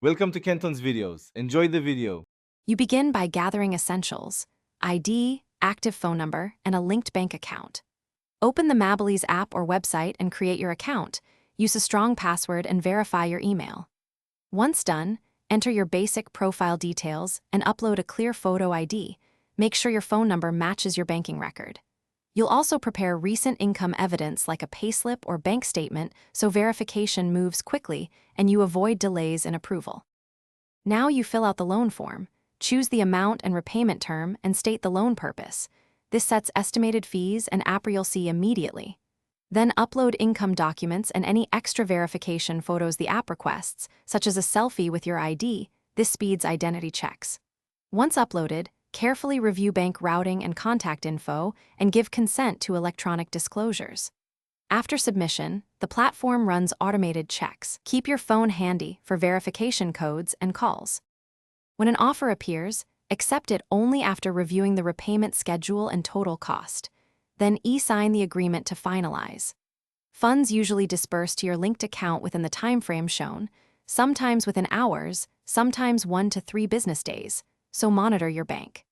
Welcome to Kenton's videos. Enjoy the video. You begin by gathering essentials: ID, active phone number, and a linked bank account. Open the Mabilis app or website and create your account. Use a strong password and verify your email. Once done, enter your basic profile details and upload a clear photo ID. Make sure your phone number matches your banking record. You'll also prepare recent income evidence like a payslip or bank statement so verification moves quickly and you avoid delays in approval. Now you fill out the loan form, choose the amount and repayment term, and state the loan purpose. This sets estimated fees and APR you'll see immediately. Then upload income documents and any extra verification photos the app requests, such as a selfie with your ID. This speeds identity checks. Once uploaded, carefully review bank routing and contact info and give consent to electronic disclosures. After submission, the platform runs automated checks. Keep your phone handy for verification codes and calls. When an offer appears, accept it only after reviewing the repayment schedule and total cost. Then e-sign the agreement to finalize. Funds usually disperse to your linked account within the timeframe shown, sometimes within hours, sometimes 1 to 3 business days, so monitor your bank.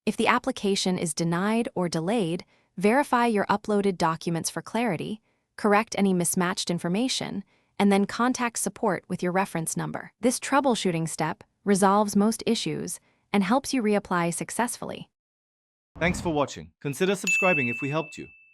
If the application is denied or delayed, verify your uploaded documents for clarity, correct any mismatched information, and then contact support with your reference number. This troubleshooting step resolves most issues and helps you reapply successfully. Thanks for watching. Consider subscribing if we helped you.